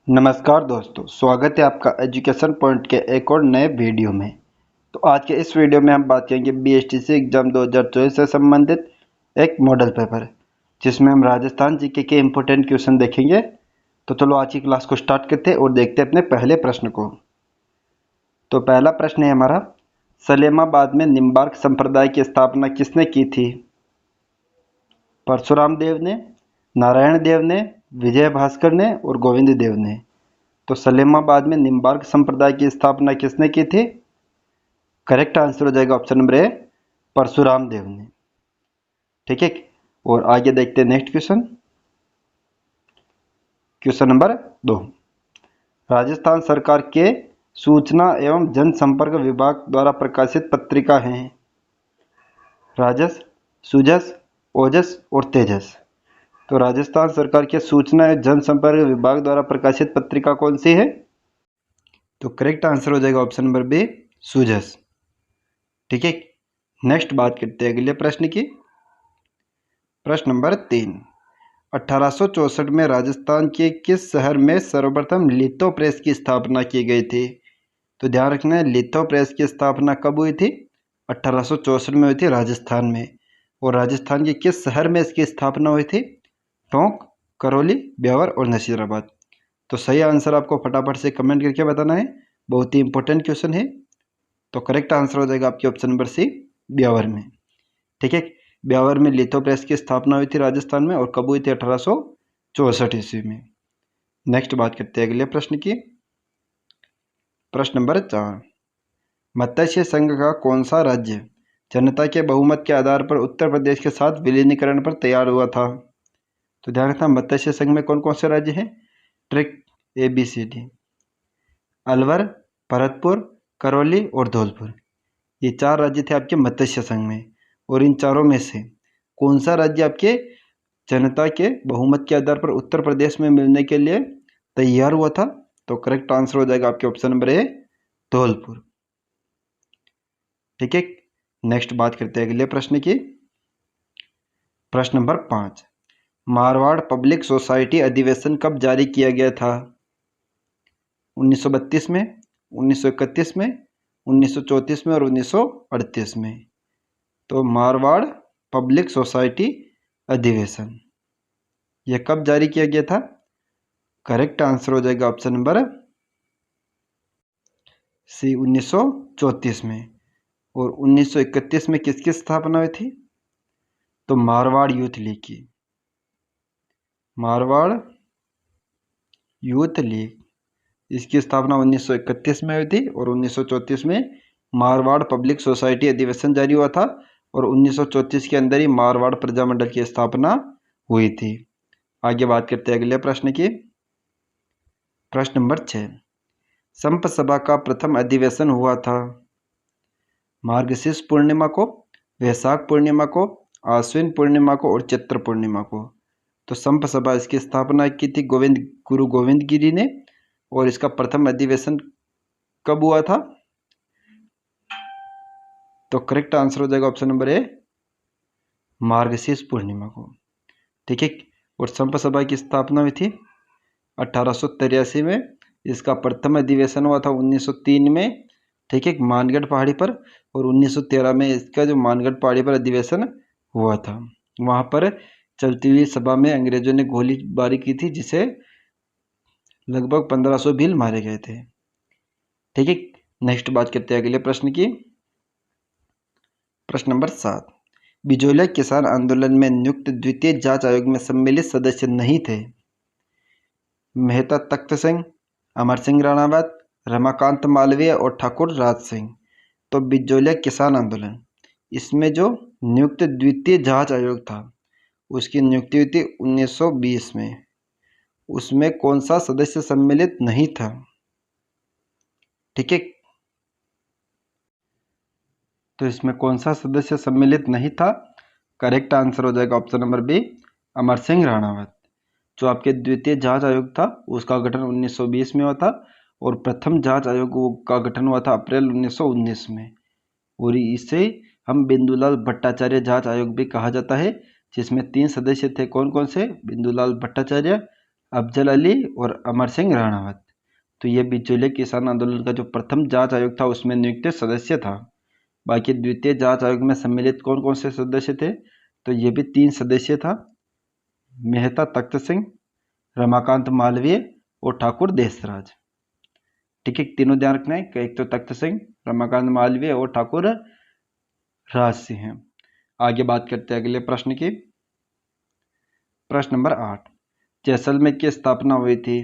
नमस्कार दोस्तों, स्वागत है आपका एजुकेशन पॉइंट के एक और नए वीडियो में। तो आज के इस वीडियो में हम बात करेंगे बीएसटीसी एग्जाम 2024 से संबंधित एक मॉडल पेपर, जिसमें हम राजस्थान जीके के इम्पोर्टेंट क्वेश्चन देखेंगे। तो चलो आज की क्लास को स्टार्ट करते हैं और देखते हैं अपने पहले प्रश्न को। तो पहला प्रश्न है हमारा, सलेमाबाद में निम्बार्क संप्रदाय की स्थापना किसने की थी? परशुराम देव ने, नारायण देव ने, विजय भास्कर ने और गोविंद देव ने। तो सलेमाबाद में निम्बार्क संप्रदाय की स्थापना किसने की थी? करेक्ट आंसर हो जाएगा ऑप्शन नंबर ए, परशुराम देव ने। ठीक है, और आगे देखते हैं next question. Question number 2, Rajasthan सरकार के सूचना एवं जनसंपर्क विभाग द्वारा प्रकाशित पत्रिका हैं राजस, सुजस, ओजस और तेजस। तो राजस्थान सरकार के सूचना एवं जनसंपर्क विभाग द्वारा प्रकाशित पत्रिका कौन सी है? तो करेक्ट आंसर हो जाएगा ऑप्शन नंबर बी, सुजस। ठीक है, नेक्स्ट बात करते हैं अगले प्रश्न की। प्रश्न नंबर 3, 1864 में राजस्थान के किस शहर में सर्वप्रथम लिथो प्रेस की स्थापना की गई थी? तो ध्यान रखना है, लिथो प्रेस की स्थापना कब हुई थी? 1864 में हुई थी राजस्थान में। और राजस्थान के किस शहर में इसकी स्थापना हुई थी? टोंक, करौली, ब्यावर और नसीराबाद। तो सही आंसर आपको फटाफट से कमेंट करके बताना है, बहुत ही इंपॉर्टेंट क्वेश्चन है। तो करेक्ट आंसर हो जाएगा आपके ऑप्शन नंबर सी, ब्यावर में। ठीक है, ब्यावर में लिथो प्रेस की स्थापना हुई थी राजस्थान में, और कब हुई थी? 1864 ईस्वी में। नेक्स्ट बात करते हैं अगले प्रश्न की। प्रश्न नंबर 4, मत्स्य संघ का कौन सा राज्य जनता के बहुमत के आधार पर उत्तर प्रदेश के साथ विलीनीकरण पर तैयार हुआ था? तो ध्यान रखना, मत्स्य संघ में कौन कौन से राज्य हैं? ट्रिक ABCD, अलवर, भरतपुर, करौली और धौलपुर। ये 4 राज्य थे आपके मत्स्य संघ में। और इन चारों में से कौन सा राज्य आपके जनता के बहुमत के आधार पर उत्तर प्रदेश में मिलने के लिए तैयार हुआ था? तो करेक्ट आंसर हो जाएगा आपके ऑप्शन नंबर ए, धौलपुर। ठीक है, नेक्स्ट बात करते हैं अगले प्रश्न की। प्रश्न नंबर 5, मारवाड़ पब्लिक सोसाइटी अधिवेशन कब जारी किया गया था? 1932 में, 1931 में, 1934 में और 1938 में। तो मारवाड़ पब्लिक सोसाइटी अधिवेशन यह कब जारी किया गया था? करेक्ट आंसर हो जाएगा ऑप्शन नंबर सी, 1934 में। और 1931 में किसकी स्थापना हुई थी? तो मारवाड़ यूथ लीग की। मारवाड़ यूथ लीग, इसकी स्थापना 1931 में हुई थी और 1934 में मारवाड़ पब्लिक सोसाइटी अधिवेशन जारी हुआ था। और 1934 के अंदर ही मारवाड़ प्रजामंडल की स्थापना हुई थी। आगे बात करते हैं अगले प्रश्न की। प्रश्न नंबर 6, संप सभा का प्रथम अधिवेशन हुआ था मार्गशीर्ष पूर्णिमा को, वैशाख पूर्णिमा को, आश्विन पूर्णिमा को और चैत्र पूर्णिमा को। तो संप सभा, इसकी स्थापना की थी गुरु गोविंद गिरी ने। और इसका प्रथम अधिवेशन कब हुआ था? तो करेक्ट आंसर हो जाएगा ऑप्शन नंबर ए, मार्गशीर्ष पूर्णिमा को। ठीक है, और संप सभा की स्थापना हुई थी 1883 में। इसका प्रथम अधिवेशन हुआ था 1903 में। ठीक है, मानगढ़ पहाड़ी पर। और 1913 में इसका जो मानगढ़ पहाड़ी पर अधिवेशन हुआ था, वहाँ पर चलती हुई सभा में अंग्रेजों ने गोलीबारी की थी, जिसे लगभग 1500 भील मारे गए थे। ठीक है, नेक्स्ट बात करते हैं अगले प्रश्न की। प्रश्न नंबर 7, बिजोलिया किसान आंदोलन में नियुक्त द्वितीय जांच आयोग में सम्मिलित सदस्य नहीं थे मेहता तख्त सिंह, अमर सिंह राणावत, रमाकांत मालवीय और ठाकुर राज सिंह। तो बिजोलिया किसान आंदोलन, इसमें जो नियुक्त द्वितीय जांच आयोग था, उसकी नियुक्ति हुई थी 1920 में। उसमें कौन सा सदस्य सम्मिलित नहीं था? ठीक है, तो इसमें कौन सा सदस्य सम्मिलित नहीं था? करेक्ट आंसर हो जाएगा option number B, Amar Singh Ranawat. जो आपके द्वितीय जांच आयोग था, उसका गठन 1920 में हुआ था। और प्रथम जांच आयोग का गठन हुआ था अप्रैल 1919 में। और इसे हम बिंदुलाल भट्टाचार्य जांच आयोग भी कहा जाता है, जिसमें 3 सदस्य थे। कौन कौन से? बिंदुलाल भट्टाचार्य, अफजल अली और अमर सिंह राणावत। तो ये बिचौलिया किसान आंदोलन का जो प्रथम जांच आयोग था उसमें नियुक्त सदस्य था। बाकी द्वितीय जांच आयोग में सम्मिलित कौन कौन से सदस्य थे, तो ये भी 3 सदस्य था, मेहता तख्त सिंह, रमाकांत मालवीय और ठाकुर देसराज। ठीक है, तीनों ध्यान रखना है, एक तो तख्त सिंह, रमाकांत मालवीय और ठाकुर राज सिंह हैं। आगे बात करते हैं अगले प्रश्न की। प्रश्न नंबर 8, जैसलमेर की स्थापना हुई थी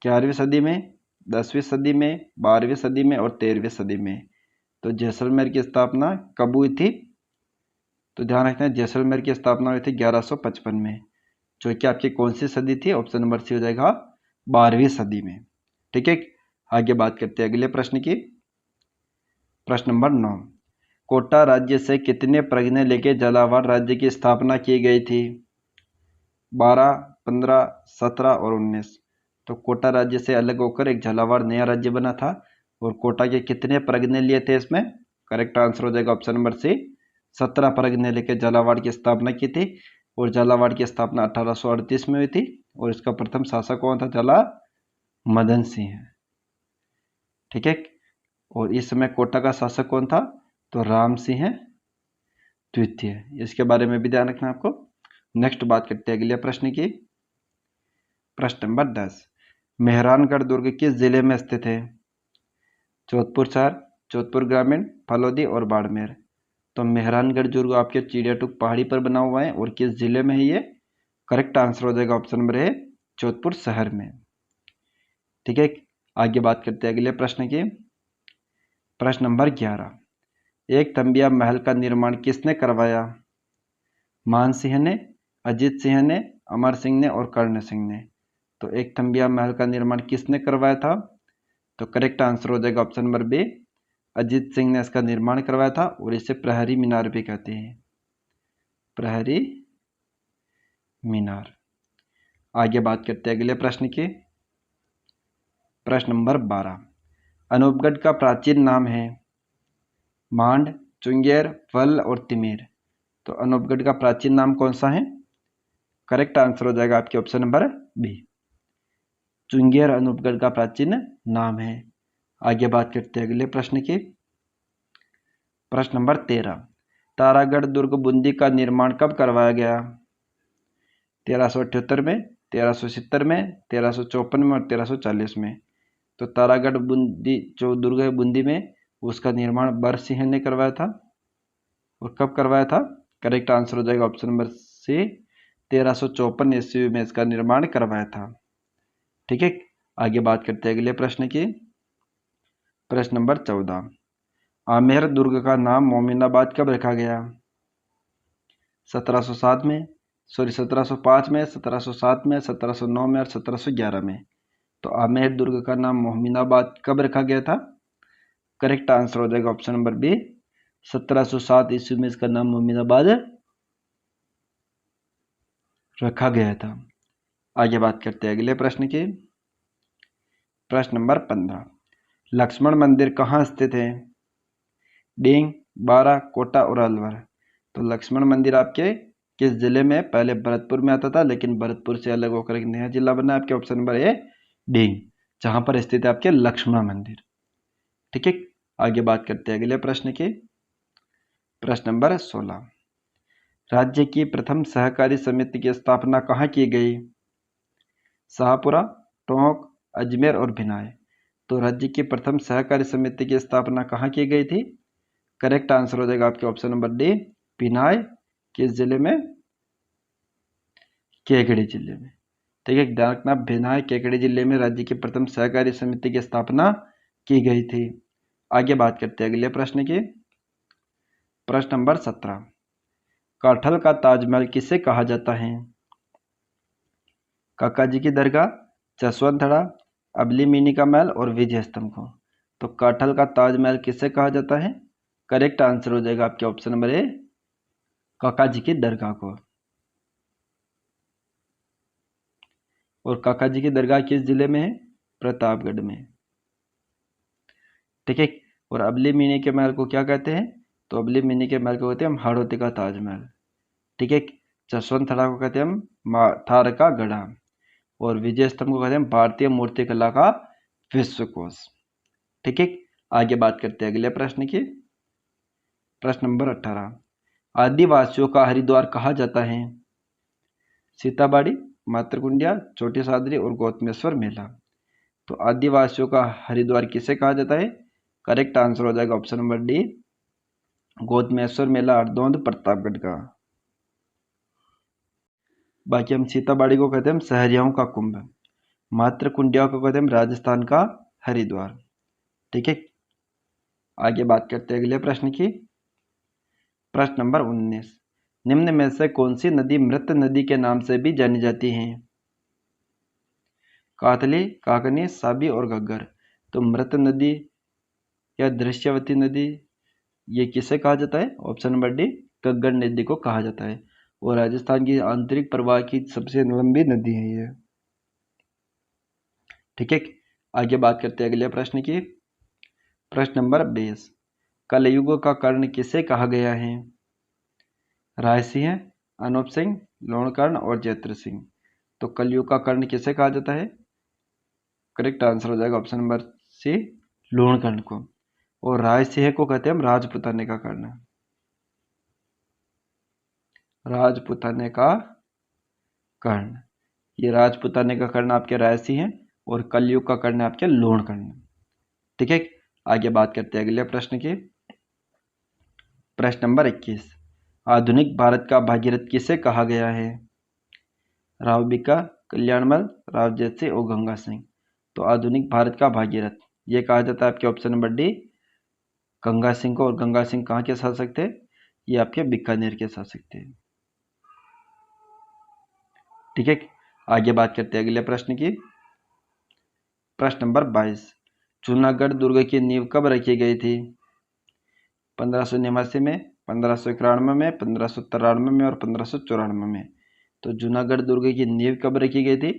11वीं सदी में, 10वीं सदी में, 12वीं सदी में और 13वीं सदी में। तो जैसलमेर की स्थापना कब हुई थी, तो ध्यान रखना है जैसलमेर की स्थापना हुई थी 1155 में, जो कि आपकी कौन सी सदी थी, ऑप्शन नंबर सी हो जाएगा 12वीं सदी में। ठीक है, आगे बात करते हैं अगले प्रश्न की। प्रश्न नंबर 9, कोटा राज्य से कितने प्रगने लेके झालावाड़ राज्य की स्थापना की गई थी, 12, 15, 17 और 19। तो कोटा राज्य से अलग होकर एक झालावाड़ नया राज्य बना था, और कोटा के कितने प्रगने लिए थे इसमें, करेक्ट आंसर हो जाएगा ऑप्शन नंबर सी, 17 प्रगने लेके झालावाड़ की स्थापना की थी। और झालावाड़ की स्थापना 1838 में हुई थी, और इसका प्रथम शासक कौन था, झाला मदन सिंह है। ठीक है, और इस समय कोटा का शासक कौन था, तो राम सिंह द्वितीय। इसके बारे में भी ध्यान रखना आपको। नेक्स्ट बात करते हैं अगले प्रश्न की। प्रश्न नंबर 10, मेहरानगढ़ दुर्ग किस जिले में स्थित है, जोधपुर शहर, जोधपुर ग्रामीण, फलौदी और बाड़मेर। तो मेहरानगढ़ दुर्ग आपके चिड़ियाटूक पहाड़ी पर बना हुआ है, और किस जिले में है ये, करेक्ट आंसर हो जाएगा ऑप्शन नंबर ए, जोधपुर शहर में। ठीक है, आगे बात करते हैं अगले प्रश्न की। प्रश्न नंबर 11, एक तंबिया महल का निर्माण किसने करवाया, मान सिंह ने, अजीत सिंह ने, अमर सिंह ने और कर्ण सिंह ने। तो एक तंबिया महल का निर्माण किसने करवाया था, तो करेक्ट आंसर हो जाएगा option number B, Ajit Singh ने इसका निर्माण करवाया था, और इसे प्रहरी मीनार भी कहते हैं, प्रहरी मीनार। आगे बात करते हैं अगले प्रश्न की। प्रश्न नंबर 12, अनूपगढ़ का प्राचीन नाम है मांड, चुंगेर, वल और तिमीर। तो अनूपगढ़ का प्राचीन नाम कौन सा है, करेक्ट आंसर हो जाएगा आपके ऑप्शन नंबर बी, चुंगेर अनूपगढ़ का प्राचीन नाम है। आगे बात करते हैं अगले प्रश्न की। प्रश्न नंबर 13, तारागढ़ दुर्ग बूंदी का निर्माण कब करवाया गया, 1378 में, 1370 में, 1354 में और 1340 में। तो तारागढ़ बूंदी जो दुर्ग है बूंदी में, उसका निर्माण बर सिंह ने करवाया था, और कब करवाया था, करेक्ट आंसर हो जाएगा ऑप्शन नंबर सी, 1354 ईस्वी में इसका निर्माण करवाया था। ठीक है, आगे बात करते हैं अगले प्रश्न की। प्रश्न नंबर 14, आमेर दुर्ग का नाम मोमिनाबाद कब रखा गया, 1707 में, सॉरी 1705 में, 1707 में, 1709 में और 1711 में। तो आमेर दुर्ग का नाम मोमिनाबाद कब रखा गया था, करेक्ट आंसर हो जाएगा ऑप्शन नंबर बी, 1707 ईस्वी में इसका नाम मोमिनाबाद रखा गया था। आगे बात करते हैं अगले प्रश्न की। प्रश्न नंबर 15, लक्ष्मण मंदिर कहाँ स्थित है, डींग, बारा, कोटा और अलवर। तो लक्ष्मण मंदिर आपके किस जिले में, पहले भरतपुर में आता था, लेकिन भरतपुर से अलग होकर एक नया जिला बना है आपके ऑप्शन नंबर ए, डींग, जहां पर स्थित है आपके लक्ष्मण मंदिर। ठीक है, आगे बात करते हैं अगले प्रश्न की। प्रश्न नंबर 16, राज्य की प्रथम सहकारी समिति की स्थापना कहाँ की गई, शाहपुरा, टोंक, अजमेर और भिनाई। तो राज्य की प्रथम सहकारी समिति की स्थापना कहाँ की गई थी, करेक्ट आंसर हो जाएगा आपके ऑप्शन नंबर डी, भिनाई, किस जिले में, केकड़ी जिले में। ठीक है, ध्यान रखना, भिनाई केकड़ी जिले में राज्य की प्रथम सहकारी समिति की स्थापना की गई थी। आगे बात करते हैं अगले प्रश्न की। प्रश्न नंबर 17, काठल का ताजमहल किसे कहा जाता है, काका जी की दरगाह, जसवंतड़ा, अबली मिनी का महल और विजय स्तंभ को। तो काठल का ताजमहल किसे कहा जाता है, करेक्ट आंसर हो जाएगा आपके ऑप्शन नंबर ए, काका जी की दरगाह को। और काका जी की दरगाह किस जिले में है, प्रतापगढ़ में। ठीक है, और अबली मिनी के महल को क्या कहते हैं, तो अबली मिनी के महल को कहते हैं हम हाड़ौती का ताजमहल। ठीक है, जसवंत थड़ा को कहते हैं हम थार का गढ़ा। और विजय स्तंभ को कहते हैं भारतीय मूर्तिकला का विश्वकोश। ठीक है, आगे बात करते हैं अगले प्रश्न की। प्रश्न नंबर 18, आदिवासियों का हरिद्वार कहा जाता है? सीताबाड़ी, मातृकुंडिया, छोटी सादरी और गौतमेश्वर मेला। तो आदिवासियों का हरिद्वार किसे कहा जाता है? करेक्ट आंसर हो जाएगा ऑप्शन नंबर डी, गौतमेश्वर मेला हरदोंद प्रतापगढ़ का। बाकी हम सीताबाड़ी को कहते हैं सहरियाओं का कुंभ, मातृकुंडिया को कहते हैं राजस्थान का हरिद्वार। ठीक है, आगे बात करते हैं अगले प्रश्न की। प्रश्न नंबर 19, निम्न में से कौन सी नदी मृत नदी के नाम से भी जानी जाती है? कातली, काकनी, साबी और घग्गर। तो मृत नदी या दृश्यवती नदी ये किसे कहा जाता है? ऑप्शन नंबर डी, घग्गर नदी को कहा जाता है। और राजस्थान की आंतरिक प्रवाह की सबसे लंबी नदी है ये। ठीक है, आगे बात करते हैं अगले प्रश्न की। प्रश्न नंबर 20, कलयुग का कर्ण किसे कहा गया है? राय सिंह, अनूप सिंह, लोणकर्ण और जयद्रथ सिंह। तो कलयुग का कर्ण किसे कहा जाता है? करेक्ट आंसर हो जाएगा ऑप्शन नंबर सी, लोणकर्ण को। और राय सिंह को कहते हैं हम राजपुताने का कर्ण, राजपुताने का कर्ण। ये राजपुताने का कर्ण आपके राय सिंह है और कलयुग का कर्ण आपके लोणकर्ण। ठीक है, आगे बात करते हैं अगले प्रश्न की। प्रश्न नंबर 21, आधुनिक भारत का भागीरथ किसे कहा गया है? राव बिका, कल्याणमल, राव जैसे और गंगा सिंह। तो आधुनिक भारत का भागीरथ ये कहा जाता है आपके option number D, Ganga Singh को। और गंगा सिंह कहाँ के शासक थे? ये आपके बीकानेर के शासक थे। ठीक है, आगे बात करते हैं अगले प्रश्न की। प्रश्न नंबर 22, जूनागढ़ दुर्ग की नींव कब रखी गई थी? 1589 में, 1591 में, 1593 में और 1594 में। तो जूनागढ़ दुर्ग की नींव कब रखी गई थी?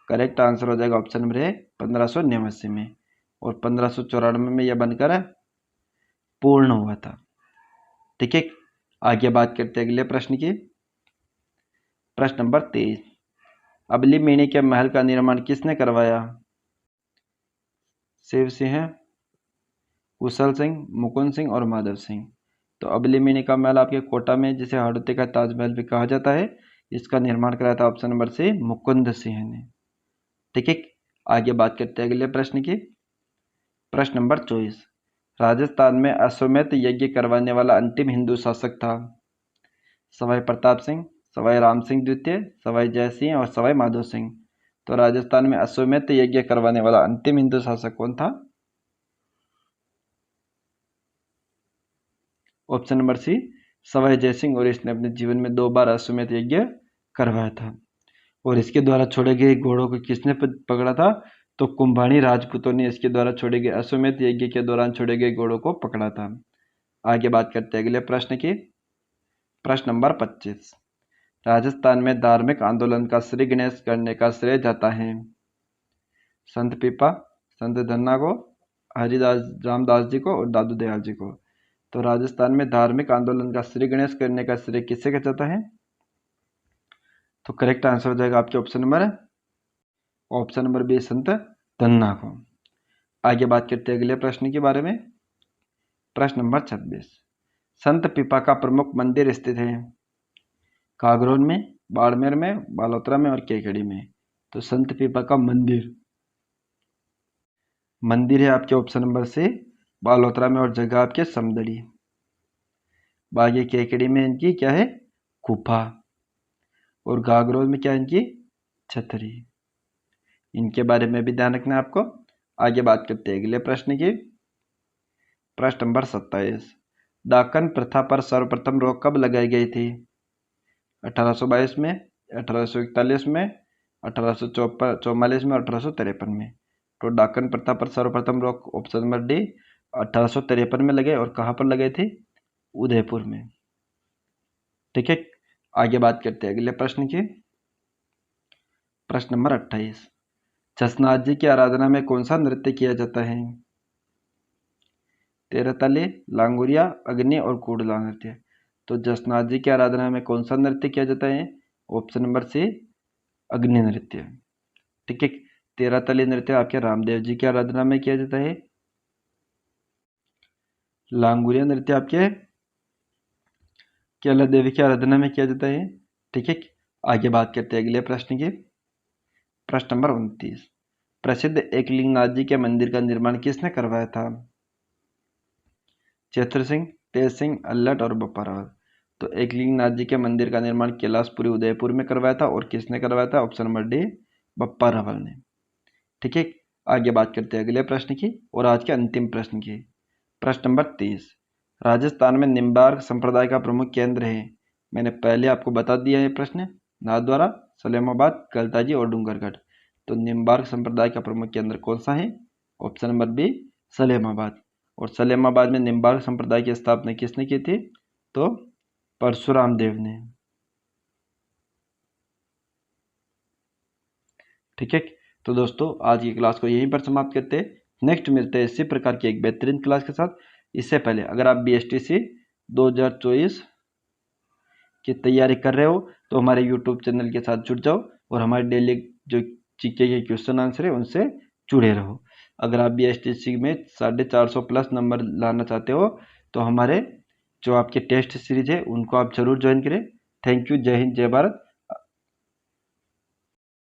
करेक्ट आंसर हो जाएगा ऑप्शन नंबर ए, 1589 में। और 1594 में यह बनकर पूर्ण हुआ था। ठीक है, आगे बात करते हैं अगले प्रश्न की। प्रश्न नंबर 23, अबली मेणी के महल का निर्माण किसने करवाया? शिव सिंह, कुशल सिंह, मुकुंद सिंह और माधव सिंह। तो अबली मेणी का महल आपके कोटा में, जिसे हाड़ौती का ताजमहल भी कहा जाता है, इसका निर्माण कराया था option number C, Mukund Singh ने। ठीक है, आगे बात करते हैं अगले प्रश्न की। प्रश्न नंबर 24, राजस्थान में अश्वमेध यज्ञ करवाने वाला अंतिम हिंदू शासक था? सवाई प्रताप सिंह, सवाई राम सिंह द्वितीय, सवाई जय सिंह और सवाई माधो सिंह। तो राजस्थान में अश्वमेध यज्ञ करवाने वाला अंतिम हिंदू शासक कौन था? ऑप्शन नंबर सी, सवाई जय सिंह। और इसने अपने जीवन में 2 बार अश्वमेध यज्ञ करवाया था। और इसके द्वारा छोड़े गए घोड़ों को किसने पकड़ा था? तो कुंभाणी राजपूतों ने इसके द्वारा छोड़े गए अश्वमेध यज्ञ के दौरान छोड़े गए घोड़ों को पकड़ा था। आगे बात करते हैं अगले प्रश्न की। प्रश्न नंबर 25, राजस्थान में धार्मिक आंदोलन का श्री गणेश करने का श्रेय जाता है? संत पीपा, संत धन्ना को, हरिदास रामदास जी को और दादू दयाल जी को। तो राजस्थान में धार्मिक आंदोलन का श्री गणेश करने का श्रेय किससे जाता है? तो करेक्ट आंसर हो जाएगा आपके ऑप्शन नंबर बी, संत धन्ना को। आगे बात करते हैं अगले प्रश्न के बारे में। प्रश्न नंबर 26, संत पीपा का प्रमुख मंदिर स्थित है? कागरोन में, बाड़मेर में, बालोतरा में और केकड़ी में। तो संत पीपा का मंदिर है आपके ऑप्शन नंबर से बालोतरा में और जगह आपके समदड़ी। बागी केकड़ी में इनकी क्या है? गुफा। और गागरोल में क्या है इनकी? छतरी। इनके बारे में भी ध्यान रखना है आपको। आगे बात करते हैं अगले प्रश्न की। प्रश्न नंबर 27, डाकन प्रथा पर सर्वप्रथम रोक कब लगाई गई थी? 1822 में, 1841 में, 1844 में और 1853 में। तो डाकन प्रथा पर सर्वप्रथम रोक ऑप्शन नंबर डी, 1853 में लगे। और कहाँ पर लगे थे? उदयपुर में। ठीक है, आगे बात करते हैं अगले प्रश्न की। प्रश्न नंबर 28, जसनाथ जी की आराधना में कौन सा नृत्य किया जाता है? तेरताली, लांगुरिया, अग्नि और कूड़ला नृत्य। तो जसनाथ जी की आराधना में कौन सा नृत्य किया जाता है? ऑप्शन नंबर सी, अग्नि नृत्य। ठीक है। 13 तली नृत्य आपके रामदेव जी की आराधना में किया जाता है। लांगुरिया नृत्य आपके केला देवी की आराधना में किया जाता है। ठीक है। आगे बात करते हैं अगले प्रश्न की। प्रश्न नंबर 29, प्रसिद्ध एकलिंगनाथ जी के मंदिर का निर्माण किसने करवाया था? चेतर सिंह, तेज सिंह, अल्लट और बप्पा रावल। तो एकलिंगनाथ जी के मंदिर का निर्माण कैलाशपुरी उदयपुर में करवाया था और किसने करवाया था? Option number D, Bappa Rawal ने। ठीक है। आगे बात करते हैं अगले प्रश्न की और आज के अंतिम प्रश्न की। प्रश्न नंबर 30, राजस्थान में निम्बार्क संप्रदाय का प्रमुख केंद्र है। मैंने पहले आपको बता दिया है प्रश्न, नाथद्वारा, सलेमाबाद, गलताजी और डूंगरगढ़। तो निम्बार्क संप्रदाय का प्रमुख केंद्र कौन सा है? Option number B, Salemabad. और सलेमाबाद में निम्बार्क संप्रदाय की स्थापना किसने की थी? तो परशुराम देव ने। ठीक है। तो दोस्तों आज की क्लास को यहीं पर समाप्त करते हैं। नेक्स्ट मिलते हैं इसी प्रकार की एक बेहतरीन क्लास के साथ। इससे पहले अगर आप BSTC 2024 की तैयारी कर रहे हो तो हमारे YouTube चैनल के साथ जुड़ जाओ और हमारे डेली जो जीके के क्वेश्चन आंसर है उनसे जुड़े रहो। अगर आप BSTC में 450 प्लस नंबर लाना चाहते हो तो हमारे जो आपके टेस्ट सीरीज है उनको आप जरूर ज्वाइन करें। Thank you. जय हिंद, जय भारत।